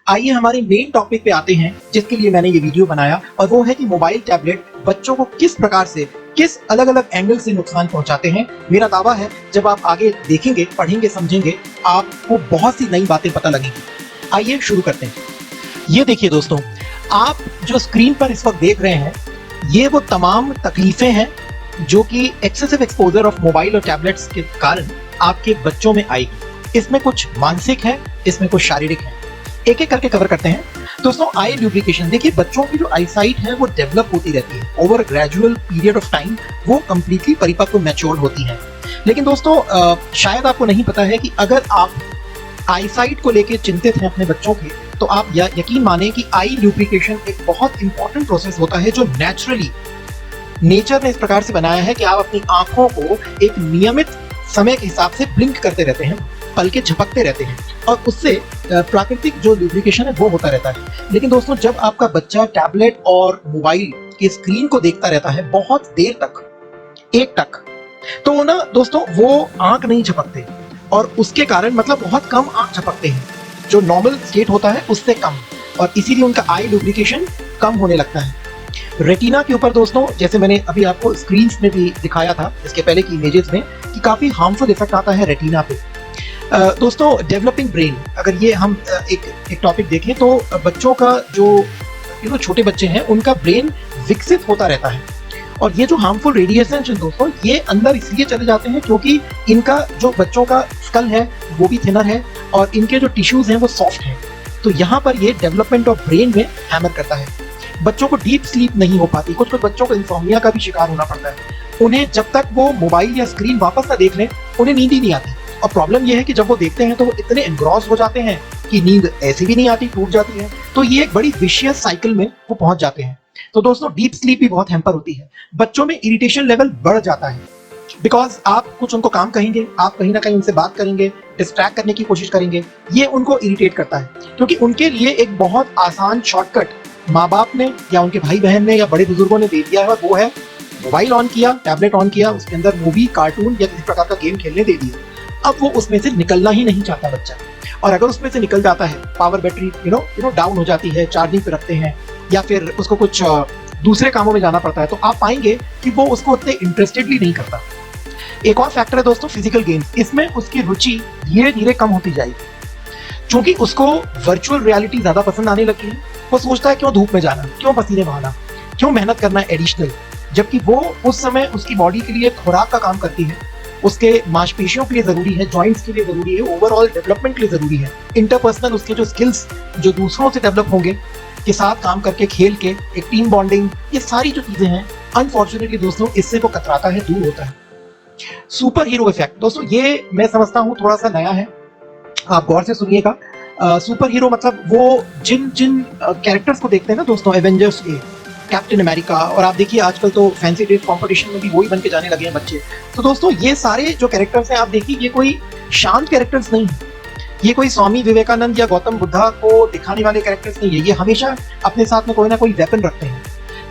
आइए हमारे main topic पे आते हैं जिसके लिए मैंने ये वीडियो बनाया, और वो है कि मोबाइल टैबलेट बच्चों को किस प्रकार से किस अलग अलग एंगल से नुकसान पहुंचाते हैं। मेरा दावा है जब आप आगे देखेंगे, पढ़ेंगे, समझेंगे, आपको बहुत सी नई बातें पता लगेंगी। आइए शुरू करते हैं। ये देखिए दोस्तों, आप जो स्क्रीन पर इस वक्त देख रहे हैं, ये वो तमाम तकलीफें हैं जो कि एक्सेसिव एक्सपोजर ऑफ मोबाइल और टैबलेट्स के कारण आपके बच्चों में आएगी। इसमें कुछ मानसिक है, इसमें कुछ शारीरिक है। एक एक करके कवर करते हैं। दोस्तों, आई ल्यूब्रिकेशन, देखिए बच्चों की जो आईसाइट है वो डेवलप होती रहती है over gradual period of time, वो कंप्लीटली परिपक्व मैच्योर होती है। लेकिन दोस्तों, शायद आपको नहीं पता है कि अगर आप आईसाइट को लेकर चिंतित हैं अपने बच्चों के, तो आप यकीन माने कि आई ल्यूब्रिकेशन एक बहुत इंपॉर्टेंट प्रोसेस होता है जो नेचुरली नेचर ने इस प्रकार से बनाया है कि आप अपनी आंखों को एक नियमित समय के हिसाब से ब्लिंक करते रहते हैं, पलके झपकते रहते हैं, और उससे प्राकृतिक जो ल्यूब्रिकेशन है वो होता रहता है। लेकिन दोस्तों, जब आपका बच्चा टैबलेट और मोबाइल की स्क्रीन को देखता रहता है बहुत देर तक, एक टक, तो ना दोस्तों वो आंख नहीं झपकते, और उसके कारण मतलब बहुत कम आंख झपकते हैं, जो नॉर्मल स्टेट होता है उससे कम, और इसीलिए उनका आई ल्यूब्रिकेशन कम होने लगता है। रेटिना के ऊपर दोस्तों, जैसे मैंने अभी आपको स्क्रीन्स में भी दिखाया था इसके पहले की इमेजेस में, कि काफी हार्मफुल इफेक्ट आता है रेटिना पे। दोस्तों, डेवलपिंग ब्रेन, अगर ये हम एक टॉपिक देखें तो बच्चों का जो छोटे बच्चे हैं उनका ब्रेन विकसित होता रहता है, और ये जो हार्मफुल रेडिएशन है दोस्तों, ये अंदर इसलिए चले जाते हैं क्योंकि इनका जो बच्चों का स्कल है वो भी थिनर है और इनके जो टिश्यूज हैं वो सॉफ्ट हैं, तो यहाँ पर ये डेवलपमेंट ऑफ ब्रेन में हैमर करता है। बच्चों को डीप स्लीप नहीं हो पाती, कुछ बच्चों को इंसोम्निया का भी शिकार होना पड़ता है। उन्हें जब तक वो मोबाइल या स्क्रीन वापस ना देख लें, उन्हें नींद ही नहीं आती, और प्रॉब्लम ये है कि जब वो देखते हैं तो वो इतने एनग्रॉस हो जाते हैं कि नींद ऐसी भी नहीं आती, टूट जाती है। तो ये एक बड़ी विशियस साइकिल में वो पहुंच जाते हैं। तो दोस्तों, डीप स्लीप भी बहुत हैम्पर होती है। बच्चों में इरिटेशन लेवल बढ़ जाता है, बिकॉज आप कुछ उनको काम कहेंगे, आप कहीं ना कहीं उनसे बात करेंगे, डिस्ट्रैक्ट करने की कोशिश करेंगे, ये उनको इरिटेट करता है, क्योंकि उनके लिए एक बहुत आसान शॉर्टकट माँ बाप ने या उनके भाई बहन ने या बड़े बुजुर्गों ने दे दिया है, और वो है मोबाइल ऑन किया, टैबलेट ऑन किया, उसके अंदर मूवी, कार्टून या किसी प्रकार का गेम खेलने दे दिया। अब वो उसमें से निकलना ही नहीं चाहता बच्चा, और अगर उसमें से निकल जाता है, पावर बैटरी डाउन हो जाती है, चार्जिंग पे रखते हैं, या फिर उसको कुछ दूसरे कामों में जाना पड़ता है, तो आप पाएंगे कि वो उसको उतने इंटरेस्टेडली नहीं करता। एक और फैक्टर है दोस्तों, फिजिकल गेम्स। इसमें उसकी रुचि धीरे धीरे कम होती जाएगी, क्योंकि उसको वर्चुअल रियलिटी ज्यादा पसंद आने लगी है। वो सोचता है क्यों धूप में जाना, क्यों पसीने बहाना, क्यों मेहनत करना है एडिशनल, जबकि वो उस समय उसकी बॉडी के लिए खुराक का काम करती है, उसके मांसपेशियों के लिए जरूरी है, जॉइंट्स के लिए जरूरी है, ओवरऑल डेवलपमेंट के लिए जरूरी है, इंटरपर्सनल उसके जो स्किल्स जो दूसरों से डेवलप होंगे, के साथ काम करके, खेल के, एक टीम बॉन्डिंग, ये सारी जो चीजें हैं, अनफॉर्चुनेटली दोस्तों इससे वो कतराता है, दूर होता है। सुपर हीरो इफेक्ट दोस्तों, ये मैं समझता हूँ थोड़ा सा नया है, आप गौर से सुनिएगा। सुपर हीरो मतलब वो जिन कैरेक्टर्स को देखते हैं ना दोस्तों, एवेंजर्स के, कैप्टन अमेरिका, और आप देखिए आजकल तो फैंसी ड्रेस कंपटीशन में भी वही बन के जाने लगे हैं बच्चे। तो दोस्तों, ये सारे जो कैरेक्टर्स हैं, आप देखिए ये कोई शांत कैरेक्टर्स नहीं है, ये कोई स्वामी विवेकानंद या गौतम बुद्धा को दिखाने वाले कैरेक्टर्स नहीं है। ये हमेशा अपने साथ में कोई ना कोई वेपन रखते हैं,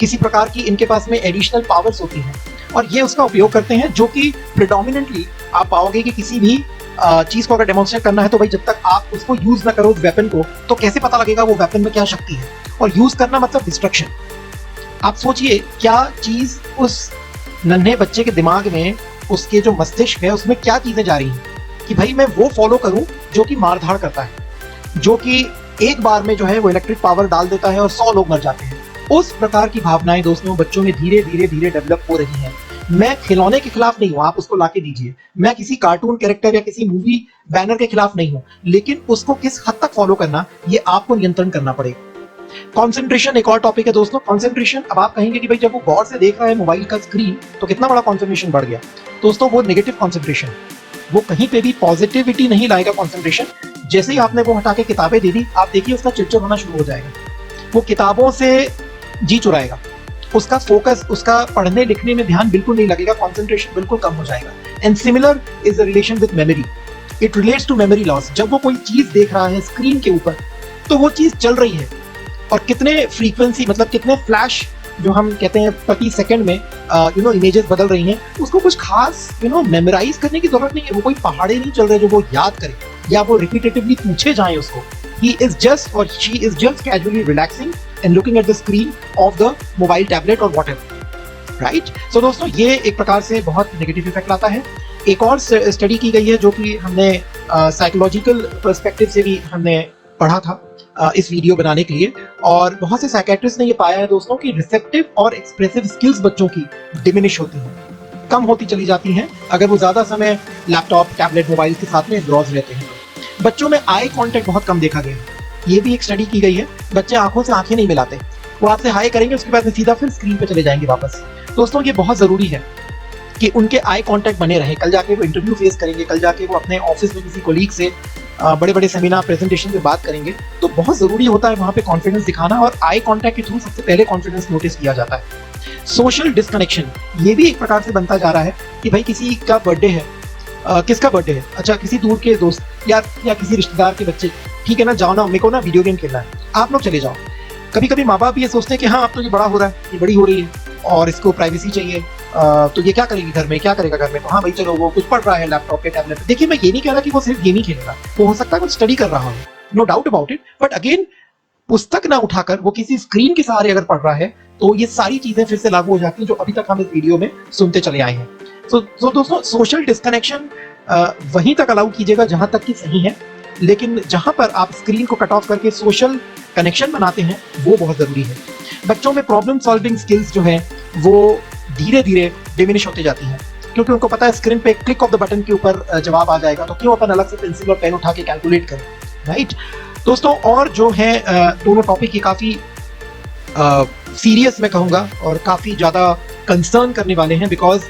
किसी प्रकार की इनके पास में एडिशनल पावर्स होती हैं, और ये उसका उपयोग करते हैं, जो कि प्रिडोमिनेंटली आप पाओगे कि किसी भी चीज को अगर डेमोन्स्ट्रेट करना है, तो भाई जब तक आप उसको यूज ना करो उस वेपन को, तो कैसे पता लगेगा वो वेपन में क्या शक्ति है। और यूज करना मतलब डिस्ट्रक्शन। आप सोचिए क्या चीज उस नन्हे बच्चे के दिमाग में, उसके जो मस्तिष्क है उसमें क्या चीजें जा रही हैं कि भाई मैं वो फॉलो करूं जो कि मारधाड़ करता है, जो कि एक बार में जो है वो इलेक्ट्रिक पावर डाल देता है और 100 लोग मर जाते हैं। उस प्रकार की भावनाएं दोस्तों बच्चों में धीरे धीरे धीरे डेवलप हो रही हैं। मैं खिलौने के खिलाफ नहीं हूं, आप उसको लाके दीजिए, मैं किसी कार्टून कैरेक्टर या किसी मूवी बैनर के खिलाफ नहीं हूं, लेकिन उसको किस हद तक फॉलो करना, ये आपको नियंत्रण करना पड़ेगा। कंसंट्रेशन एक और टॉपिक है दोस्तों। कंसंट्रेशन, अब आप कहेंगे कि भाई जब वो गौर से देख रहा है मोबाइल का स्क्रीन, तो कितना बड़ा कंसंट्रेशन बढ़ गया। दोस्तों, वो नेगेटिव कंसंट्रेशन, वो कहीं पे भी पॉजिटिविटी नहीं लाएगा कंसंट्रेशन। जैसे ही आपने वो हटा के किताबें दे दी, आप देखिए उसका चिड़चिड़ होना शुरू हो जाएगा, वो किताबों से जी चुराएगा, उसका फोकस, उसका पढ़ने लिखने में ध्यान बिल्कुल नहीं लगेगा, कंसंट्रेशन बिल्कुल कम हो जाएगा। And similar is the relation with memory, it relates to memory loss. जब वो कोई चीज देख रहा है स्क्रीन के ऊपर, तो वो चीज चल रही है, और कितने फ्रीक्वेंसी मतलब कितने फ्लैश जो हम कहते हैं प्रति सेकंड में इमेजेस बदल रही हैं, उसको कुछ खास मेमोराइज करने की जरूरत नहीं है। वो कोई पहाड़े नहीं चल रहे जो वो याद करे, या वो रिपीटेटिवली पूछे जाए उसको, he is just or she is just casually relaxing and looking at the screen of the mobile tablet or whatever, right? So दोस्तों ये एक प्रकार से बहुत नेगेटिव इफेक्ट लाता है। एक और स्टडी की गई है जो कि हमने साइकोलॉजिकल पर्सपेक्टिव से भी हमने पढ़ा था इस वीडियो बनाने के लिए, और बहुत से साइकेट्रिस्ट ने ये पाया है दोस्तों कि रिसेप्टिव और एक्सप्रेसिव स्किल्स बच्चों की डिमिनिश होती हैं, कम होती चली जाती हैं अगर वो ज्यादा समय लैपटॉप, टैबलेट, मोबाइल के साथ में एनग्रॉस रहते हैं। बच्चों में आई कांटेक्ट बहुत कम देखा गया है, ये भी एक स्टडी की गई है। बच्चे आंखों से आंखें नहीं मिलाते, वो आपसे हाई करेंगे, उसके बाद सीधा फिर स्क्रीन पे चले जाएंगे वापस। दोस्तों ये बहुत जरूरी है कि उनके आई कांटेक्ट बने रहे। कल जाके वो इंटरव्यू फेस करेंगे, कल जाके वो अपने ऑफिस में किसी कोलीग से बड़े बड़े सेमिनार प्रेजेंटेशन पे बात करेंगे, तो बहुत जरूरी होता है वहां पे कॉन्फिडेंस दिखाना, और आई कांटेक्ट के थ्रू सबसे पहले कॉन्फिडेंस नोटिस किया जाता है। सोशल डिस्कनेक्शन ये भी एक प्रकार से बनता जा रहा है कि भाई किसी का बर्थडे है, किसका बर्थडे है, अच्छा किसी दूर के दोस्त या किसी रिश्तेदार के बच्चे, ठीक है ना, जाओ ना, मेरे को ना वीडियो गेम खेलना है, आप लोग चले जाओ। कभी कभी माँ बाप ये सोचते हैं कि हाँ अब तो ये बड़ा हो रहा है, ये बड़ी हो रही है और इसको प्राइवेसी चाहिए, तो ये क्या करेगी घर में, क्या करेगा घर में, तो हाँ भाई चलो वो कुछ पढ़ रहा है लैपटॉप पे, टैबलेट पे। देखिए मैं ये नहीं कह रहा कि वो सिर्फ गेम ही खेलेगा, वो हो सकता है कुछ स्टडी कर रहा हो, no doubt about it, but again पुस्तक ना उठाकर वो किसी स्क्रीन के सहारे अगर पढ़ रहा है तो ये सारी चीजें फिर से लागू हो जाती हैं जो अभी तक हम इस वीडियो में सुनते चले आए हैं। तो दोस्तों सोशल डिस्कनेक्शन वहीं तक अलाउ कीजिएगा जहां तक कि सही है, लेकिन जहां पर आप स्क्रीन को कट ऑफ करके सोशल कनेक्शन बनाते हैं वो बहुत जरूरी है। बच्चों में प्रॉब्लम सॉल्विंग स्किल्स जो है वो धीरे धीरे डिमिनिश होती जाती हैं, क्योंकि उनको पता है स्क्रीन पे क्लिक ऑफ द बटन के ऊपर जवाब आ जाएगा, तो क्यों अपन अलग से पेंसिल और पेन उठा के कैलकुलेट करें, राइट? दोस्तों और जो है दोनों टॉपिक ये काफी सीरियस मैं कहूंगा और काफी ज्यादा कंसर्न करने वाले हैं, बिकॉज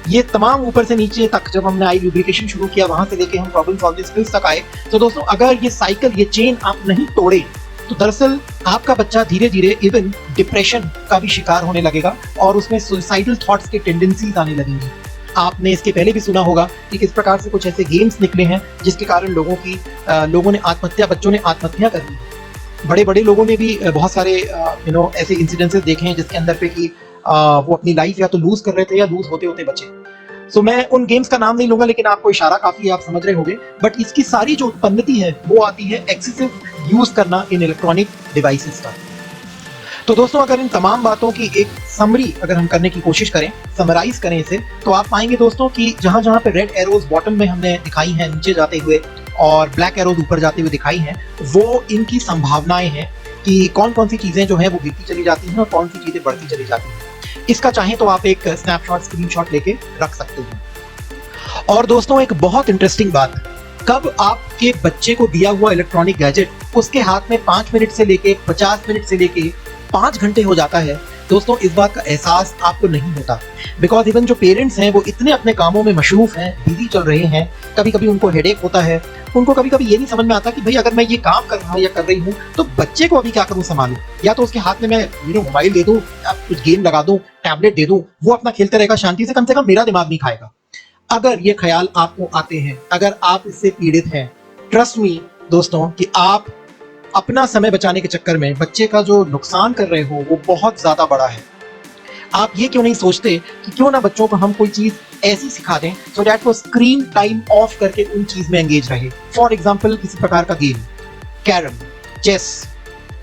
ये तमाम ऊपर से नीचे तक जब हमने आई लुब्रिकेशन शुरू किया वहां से लेके हम प्रॉब्लम सॉल्विंग स्किल्स तक आए, तो दोस्तों अगर ये साइकिल, ये चेन आप नहीं तोड़े तो दरअसल आपका बच्चा धीरे धीरे इवन डिप्रेशन का भी शिकार होने लगेगा और उसमें सुसाइडल थॉट्स के टेंडेंसीज आने लगेंगी। आपने इसके पहले भी सुना होगा कि किस प्रकार से कुछ ऐसे गेम्स निकले हैं जिसके कारण लोगों ने आत्महत्या, बच्चों ने आत्महत्या कर ली। बड़े बड़े लोगों ने भी बहुत सारे ऐसे इंसिडेंसेस देखे हैं जिसके अंदर पे कि वो अपनी लाइफ या तो लूज कर रहे थे या लूज होते होते बचे। सो मैं उन गेम्स का नाम नहीं लूंगा, लेकिन आपको इशारा काफी आप समझ रहे होंगे। बट इसकी सारी जो उत्पन्नति है वो आती है एक्सेसिव यूज करना इन इलेक्ट्रॉनिक डिवाइसेस का। तो दोस्तों अगर इन तमाम बातों की एक समरी अगर हम करने की कोशिश करें, समराइज करें इसे, तो आप पाएंगे दोस्तों कि जहां जहां पे रेड एरोज बॉटम में हमने दिखाई हैं नीचे जाते हुए और ब्लैक एरोज ऊपर जाते हुए दिखाई हैं, वो इनकी संभावनाएं हैं कि कौन कौन सी चीजें जो है वो गिरती चली जाती हैं और कौन सी चीजें बढ़ती चली जाती हैं। इसका चाहे तो आप एक स्नैपशॉट, स्क्रीनशॉट लेके रख सकते हैं। और दोस्तों एक बहुत इंटरेस्टिंग बात, कब आपके बच्चे को दिया हुआ इलेक्ट्रॉनिक गैजेट उसके हाथ में 5 मिनट से लेके 50 मिनट से लेके 5 घंटे हो जाता है, दोस्तों इस बात का एहसास आपको नहीं होता। बिकॉज इवन जो पेरेंट्स हैं वो इतने अपने कामों में मशरूफ हैं, बिजी चल रहे हैं, कभी कभी उनको हेडेक होता है, उनको कभी कभी ये नहीं समझ में आता कि भाई अगर मैं ये काम कर रहा हूँ या कर रही हूँ तो बच्चे को अभी क्या करूँ संभालूं, या तो उसके हाथ में मैं मोबाइल दे दूं, कुछ गेम लगा दूं, टैबलेट दे दूं, वो अपना खेलते रहेगा शांति से, कम कम मेरा दिमाग नहीं खाएगा। अगर ये ख्याल आपको आते हैं, अगर आप इससे पीड़ित हैं, ट्रस्ट मी दोस्तों कि आप अपना समय बचाने के चक्कर में बच्चे का जो नुकसान कर रहे हो वो बहुत ज्यादा बड़ा है। आप ये क्यों नहीं सोचते कि क्यों ना बच्चों को हम कोई चीज ऐसी सिखा दें सो दैट वो स्क्रीन टाइम ऑफ करके उन चीज में एंगेज रहे। फॉर एग्जाम्पल किसी प्रकार का गेम, कैरम, चेस,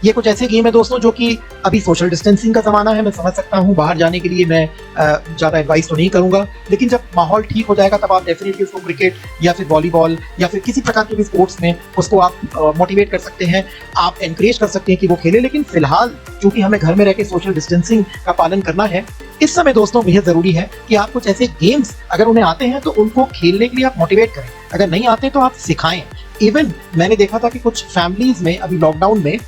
ये कुछ ऐसे गेम है दोस्तों जो कि अभी सोशल डिस्टेंसिंग का जमाना है, मैं समझ सकता हूँ, बाहर जाने के लिए मैं ज्यादा एडवाइस तो नहीं करूंगा, लेकिन जब माहौल ठीक हो जाएगा तब आप डेफिनेटली उसको क्रिकेट या फिर वॉलीबॉल या फिर किसी प्रकार के भी स्पोर्ट्स में उसको आप मोटिवेट कर सकते हैं, आप एनकरेज कर सकते हैं कि वो खेले। लेकिन फिलहाल चूंकि हमें घर में रह के सोशल डिस्टेंसिंग का पालन करना है, इस समय दोस्तों बेहद जरूरी है कि आप कुछ ऐसे गेम्स अगर उन्हें आते हैं तो उनको खेलने के लिए आप मोटिवेट करें, अगर नहीं आते तो आप सिखाएं। इवन मैंने देखा था कि कुछ फैमिलीज में अभी लॉकडाउन में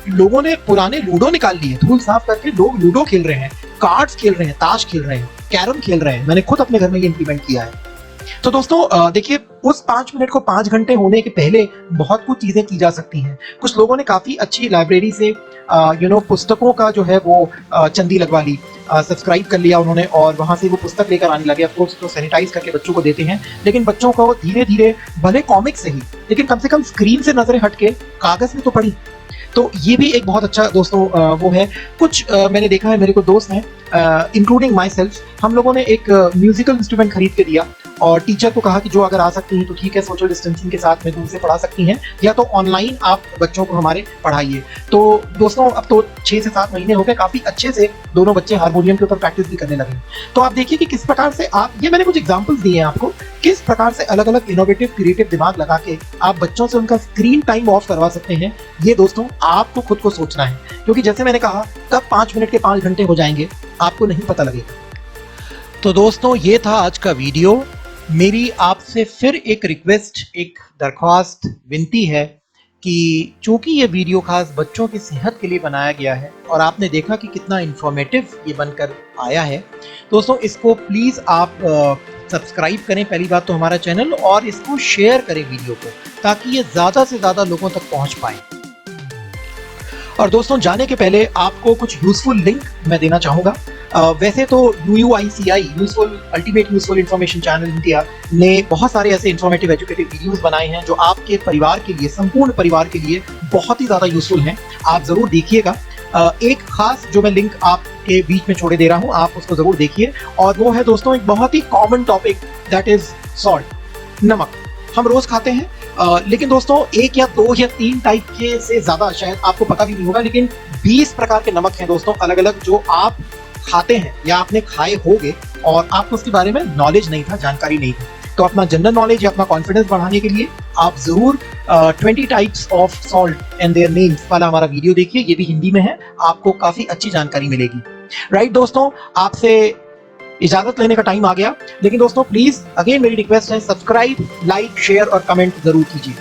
लोगों ने पुराने लूडो निकाल लिए, धूल साफ करके लोग लूडो खेल रहे हैं, कार्ड्स खेल रहे हैं, ताश खेल रहे हैं, कैरम खेल रहे हैं। मैंने खुद अपने घर में ये इंप्लीमेंट किया है। तो दोस्तों देखिए, उस 5 मिनट को 5 घंटे होने के पहले बहुत कुछ चीजें की जा सकती हैं। कुछ लोगों ने काफी अच्छी लाइब्रेरी से पुस्तकों का जो है वो चंदी लगवा ली, सब्सक्राइब कर लिया उन्होंने और वहां से वो पुस्तक लेकर आने लगे। ऑफ कोर्स तो सैनिटाइज करके बच्चों को देते हैं, लेकिन बच्चों को धीरे धीरे, भले कॉमिक से ही, लेकिन कम से कम स्क्रीन से नजरें हटके कागज में तो पढ़ी। तो ये भी एक बहुत अच्छा दोस्तों वो है। कुछ मैंने देखा है, मेरे को दोस्त हैं इंक्लूडिंग माई सेल्फ, हम लोगों ने एक म्यूजिकल इंस्ट्रूमेंट खरीद के दिया और टीचर को कहा कि जो अगर आ सकती हैं तो ठीक है, सोशल डिस्टेंसिंग के साथ में दूर से पढ़ा सकती हैं, या तो ऑनलाइन आप बच्चों को हमारे पढ़ाइए। तो दोस्तों अब तो 6 से 7 महीने हो गए, काफी अच्छे से दोनों बच्चे हारमोनियम के ऊपर प्रैक्टिस भी करने लगे। तो आप देखिए कि किस प्रकार से आप, ये मैंने कुछ एग्जांपल्स दिए हैं आपको, किस प्रकार से अलग अलग इनोवेटिव क्रिएटिव दिमाग लगा के आप बच्चों से उनका स्क्रीन टाइम ऑफ करवा सकते हैं। ये दोस्तों आपको खुद को सोचना है, क्योंकि जैसे मैंने कहा कब 5 मिनट के 5 घंटे हो जाएंगे आपको नहीं पता लगेगा। तो दोस्तों ये था आज का वीडियो। मेरी आपसे फिर एक रिक्वेस्ट, एक दरख्वास्त, विनती है कि चूंकि ये वीडियो खास बच्चों की सेहत के लिए बनाया गया है और आपने देखा कि कितना इंफॉर्मेटिव ये बनकर आया है, दोस्तों इसको प्लीज़ आप सब्सक्राइब करें पहली बात तो हमारा चैनल, और इसको शेयर करें वीडियो को, ताकि ये ज़्यादा से ज़्यादा लोगों तक पहुंच पाए। और दोस्तों जाने के पहले आपको कुछ यूजफुल लिंक मैं देना चाहूँगा। वैसे तो UUICI useful ultimate useful information channel India ने बहुत सारे ऐसे इंफॉर्मेटिव एजुकेटिव वीडियोस बनाए हैं जो आपके परिवार के लिए, संपूर्ण परिवार के लिए बहुत ही ज़्यादा यूजफुल हैं। आप ज़रूर देखिएगा। एक खास जो मैं लिंक आपके बीच में छोड़े दे रहा हूँ, आप उसको ज़रूर देखिए, और वो है दोस्तों एक बहुत ही common topic, that is salt, नमक। हम रोज़ खाते हैं, लेकिन दोस्तों 1 या 2 या 3 टाइप के से ज़्यादा शायद आपको पता भी नहीं होगा, लेकिन 20 प्रकार के नमक हैं दोस्तों अलग अलग, जो आप खाते हैं या आपने खाए होंगे और आपको उसके बारे में नॉलेज नहीं था, जानकारी नहीं थी। तो अपना जनरल नॉलेज या अपना कॉन्फिडेंस बढ़ाने के लिए आप जरूर 20 types of salt and their names वाला हमारा वीडियो देखिए, ये भी हिंदी में है, आपको काफी अच्छी जानकारी मिलेगी। राइट दोस्तों, आपसे इजाजत लेने का टाइम आ गया, लेकिन दोस्तों प्लीज अगेन मेरी रिक्वेस्ट है, सब्सक्राइब, लाइक, शेयर और कमेंट जरूर कीजिए।